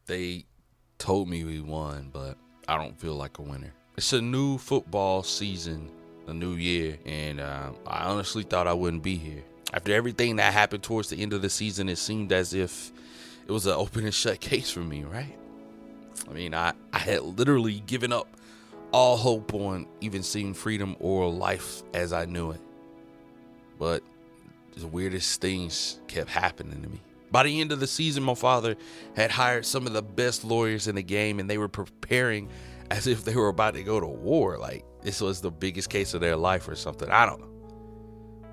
They told me we won, but I don't feel like a winner. It's a new football season, a new year, and I honestly thought I wouldn't be here. After everything that happened towards the end of the season, it seemed as if it was an open and shut case for me, right? I mean, I had literally given up all hope on even seeing freedom or life as I knew it. But the weirdest things kept happening to me. By the end of the season, my father had hired some of the best lawyers in the game, and they were preparing as if they were about to go to war. Like this was the biggest case of their life or something. I don't know.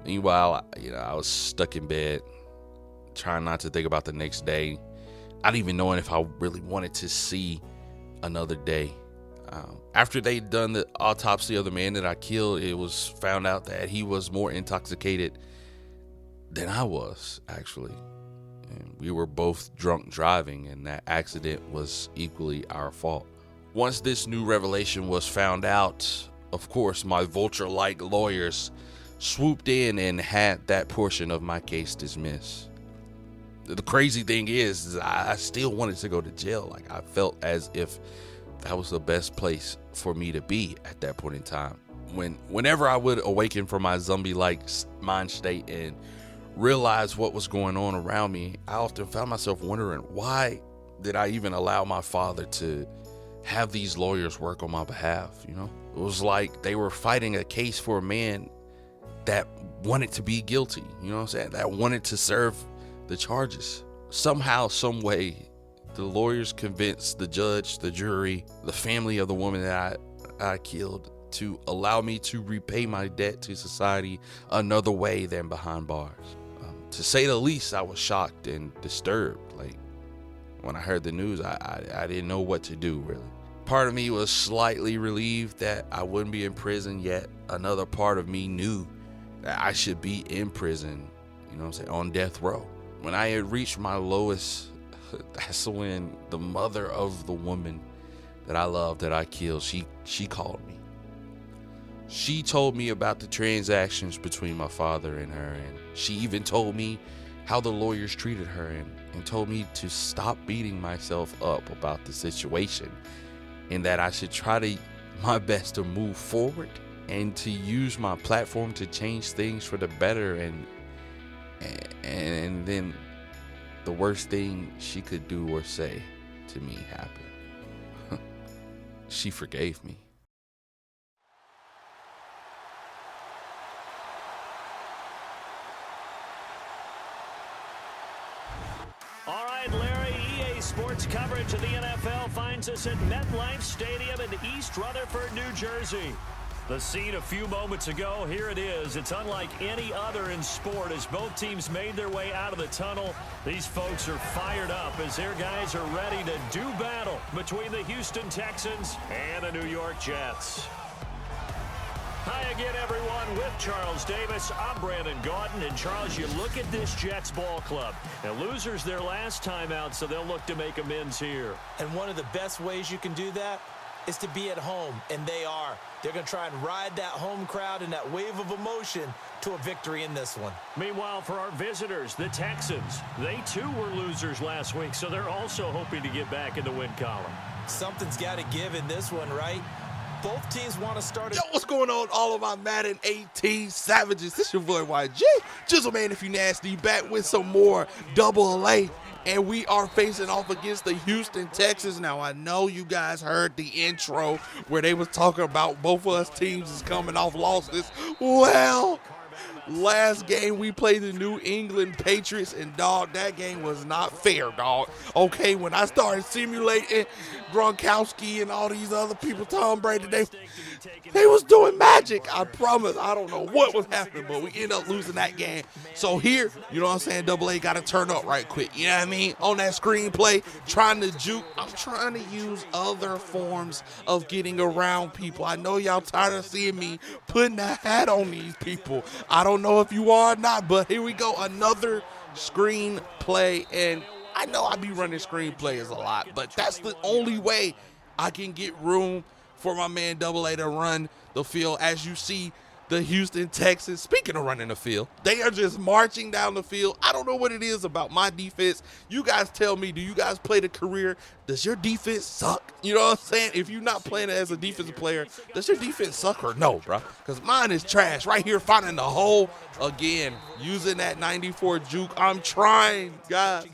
Meanwhile, I was stuck in bed, trying not to think about the next day, not even knowing if I really wanted to see another day. After they'd done the autopsy of the man that I killed, it was found out that he was more intoxicated than I was, actually. And we were both drunk driving, and that accident was equally our fault. Once this new revelation was found out, of course, my vulture-like lawyers swooped in and had that portion of my case dismissed. The crazy thing is I still wanted to go to jail. Like I felt as if that was the best place for me to be at that point in time. Whenever I would awaken from my zombie-like mind state and realize what was going on around me, I often found myself wondering, why did I even allow my father to have these lawyers work on my behalf? It was like they were fighting a case for a man that wanted to be guilty, that wanted to serve the charges. Somehow, some way, the lawyers convinced the judge, the jury, the family of the woman that I killed to allow me to repay my debt to society another way than behind bars. To say the least, I was shocked and disturbed. Like when I heard the news, I didn't know what to do, really. Part of me was slightly relieved that I wouldn't be in prison, yet another part of me knew that I should be in prison, on death row. When I had reached my lowest, that's when the mother of the woman that I loved, that I killed, she called me. She told me about the transactions between my father and her, and she even told me how the lawyers treated her, and told me to stop beating myself up about the situation, and that I should try my best to move forward and to use my platform to change things for the better. And then the worst thing she could do or say to me happened. She forgave me. All right, Larry, EA Sports coverage of the NFL finds us at MetLife Stadium in East Rutherford, New Jersey. The scene a few moments ago, here it is. It's unlike any other in sport as both teams made their way out of the tunnel. These folks are fired up as their guys are ready to do battle between the Houston Texans and the New York Jets. Hi again, everyone. With Charles Davis, I'm Brandon Gaudin. And Charles, you look at this Jets ball club. Now, losers their last time out, so they'll look to make amends here. And one of the best ways you can do that is to be at home, and they are. They're going to try and ride that home crowd and that wave of emotion to a victory in this one. Meanwhile, for our visitors, the Texans, they too were losers last week, so they're also hoping to get back in the win column. Something's got to give in this one, right? Both teams want to start. Yo, what's going on, all of my Madden 18 savages? This your boy YG. Jizzle Man, if you nasty, back with some more Double A. And we are facing off against the Houston Texans. Now, I know you guys heard the intro where they was talking about both of us teams is coming off losses. Well, last game we played the New England Patriots, and dog, that game was not fair, dog. Okay, when I started simulating Gronkowski and all these other people, Tom Brady, they was doing magic. I promise. I don't know what was happening, but we ended up losing that game. So here, you know what I'm saying, Double A got to turn up right quick. You know what I mean? On that screenplay, trying to juke. I'm trying to use other forms of getting around people. I know y'all tired of seeing me putting a hat on these people. I don't know if you are or not, but here we go. Another screenplay, and I know I be running screenplays a lot, but that's the only way I can get room for my man Double A to run the field. As you see, the Houston Texans, speaking of running the field, they are just marching down the field. I don't know what it is about my defense. You guys tell me, do you guys play the career? Does your defense suck? You know what I'm saying? If you're not playing as a defensive player, does your defense suck or no, bro? Because mine is trash. Right here, finding the hole again, using that 94 juke. I'm trying, guys.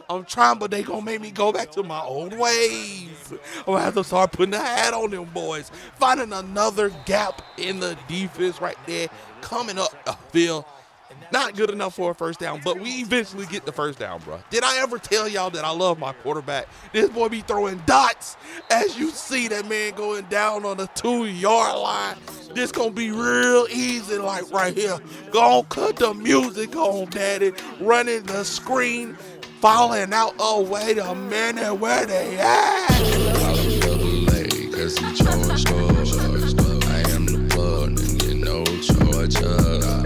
I'm trying, but they going to make me go back to my old ways. I'm going to have to start putting a hat on them boys. Finding another gap in the defense right there. Coming up the field. Not good enough for a first down, but we eventually get the first down, bro. Did I ever tell y'all that I love my quarterback? This boy be throwing dots. As you see that man going down on the 2-yard line. This gonna be real easy, like right here. Gonna cut the music on, daddy. Running the screen, falling out. Oh, wait a minute, where they at? Cause he chose stores. I am the plug, nigga, no Georgia.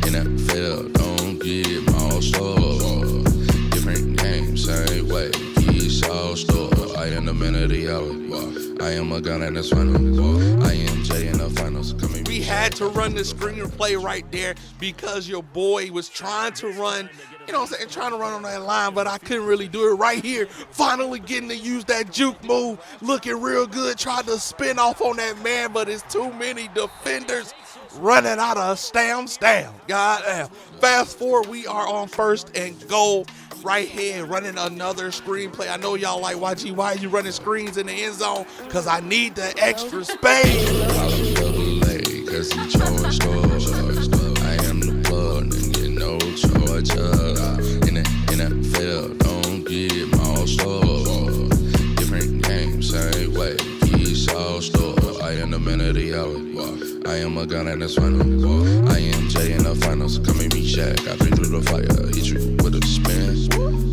In the field, don't get my store. Different games, same way, he's all store. I am the man of the hour. I am a gun in this final. I am Jay in the finals. We had to run the screen play right there because your boy was trying to run, you know what I'm saying, trying to run on that line, but I couldn't really do it right here. Finally getting to use that juke move, looking real good, tried to spin off on that man, but it's too many defenders running out of stam. God damn. Fast forward, we are on 1st and goal right here, running another screenplay. I know y'all like, YG, why are you running screens in the end zone? Because I need the extra space. Cause he chose stores. I am the plug, nigga, no Georgia. In the field, don't get my store. Different games, same way, he's all store. I am the man of the hour. I am a gun in this final. I am Jay in the finals. Come and meet Shaq. I been through the fire. Hit you with a spin.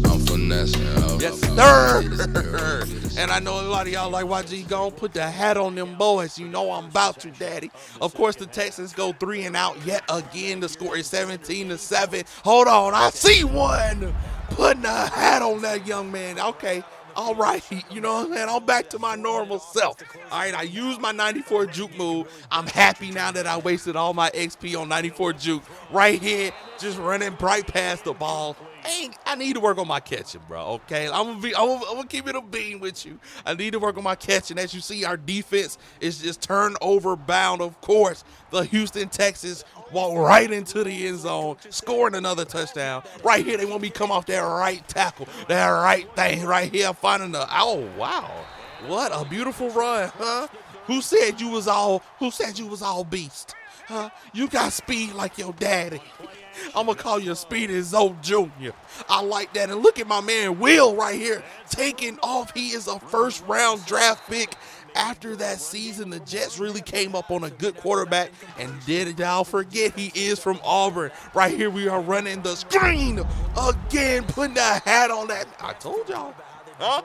I'm finessing. Yes, sir. And I know a lot of y'all like, YG, gon' put the hat on them boys. You know I'm about to, daddy. Of course, the Texans go 3 and out yet again. The score is 17-7. Hold on, I see one. Putting a hat on that young man. Okay. All right, you know what I'm saying? I'm back to my normal self. All right, I used my 94 juke move. I'm happy now that I wasted all my XP on 94 juke. Right here, just running bright past the ball. I need to work on my catching, bro, okay? I'm gonna keep it a beam with you. I need to work on my catching. As you see, our defense is just turnover bound. Of course, the Houston Texans walk right into the end zone, scoring another touchdown. Right here, they want me to come off that right tackle, that right thing right here, finding the, oh, wow. What a beautiful run, huh? Who said you was all beast? Huh? You got speed like your daddy. I'm going to call you Speedy Zoe Jr. I like that. And look at my man Will right here taking off. He is a first-round draft pick. After that season, the Jets really came up on a good quarterback. And did y'all forget he is from Auburn. Right here we are running the screen again, putting that hat on that. I told y'all. Huh?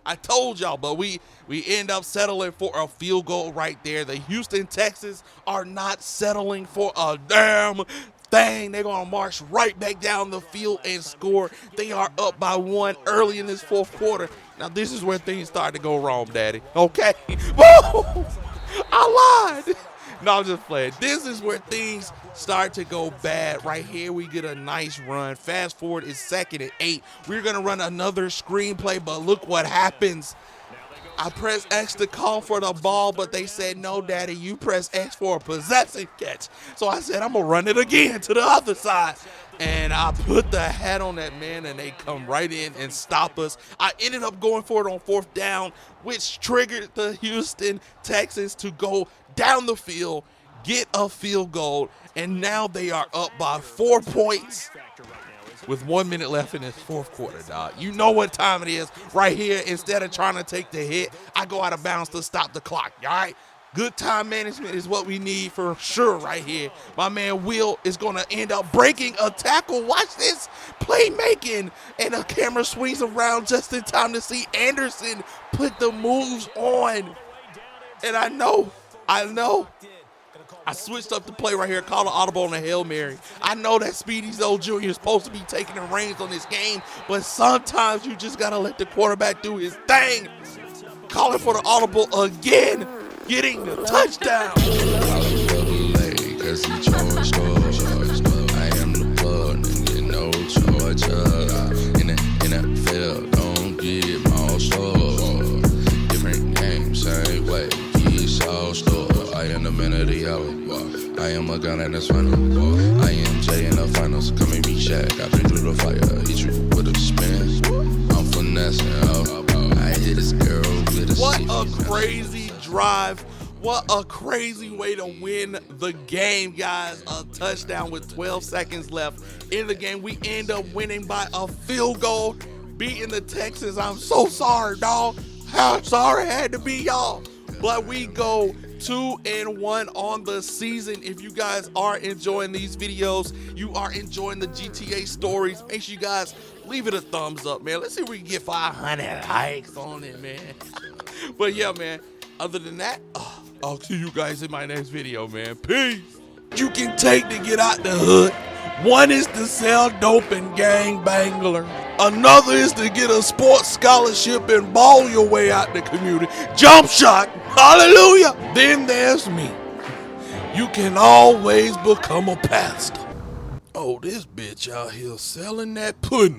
I told y'all, but we end up settling for a field goal right there. The Houston Texans are not settling for a damn thing. They're going to march right back down the field and score. They are up by 1 early in this 4th quarter. Now, this is where things start to go wrong, daddy. Okay? Whoa! I lied. No, I'm just playing. This is where things start to go bad. Right here, we get a nice run. Fast forward, it's 2nd and 8. We're going to run another screenplay, but look what happens. I press X to call for the ball, but they said, no, daddy, you press X for a possessive catch. So I said, I'm going to run it again to the other side. And I put the hat on that man, and they come right in and stop us. I ended up going for it on 4th down, which triggered the Houston Texans to go down the field, get a field goal, and now they are up by 4 points with 1 minute left in this 4th quarter, dog. You know what time it is. Right here, instead of trying to take the hit, I go out of bounds to stop the clock, all right? Good time management is what we need for sure right here. My man Will is going to end up breaking a tackle. Watch this playmaking. And the camera swings around just in time to see Anderson put the moves on. And I know. I switched up the play right here, called an audible on a Hail Mary. I know that Speedy Zoe Jr. is supposed to be taking the reins on this game, but sometimes you just got to let the quarterback do his thing. Calling for the audible again, getting the touchdown. Cause I'm a gun and it's funny. I am Jay in the finals, come and meet Shaq. I been through the fire, hit you with a spin. I'm finessing, I hit this girl with a What a crazy drive. What a crazy way to win the game, guys. A touchdown with 12 seconds left in the game. We end up winning by a field goal, beating the Texans. I'm so sorry, dog. How sorry it had to be, y'all. But we go 2-1 on the season. If you guys are enjoying these videos, you are enjoying the GTA stories, make sure you guys leave it a thumbs up, man. Let's see if we can get 500 likes on it, man. But yeah, man, other than that, I'll see you guys in my next video, man. Peace. You can take to get out the hood. One is to sell dope and gang bangler. Another is to get a sports scholarship and ball your way out the community. Jump shot. Hallelujah. Then there's me. You can always become a pastor. Oh, this bitch out here selling that pudding.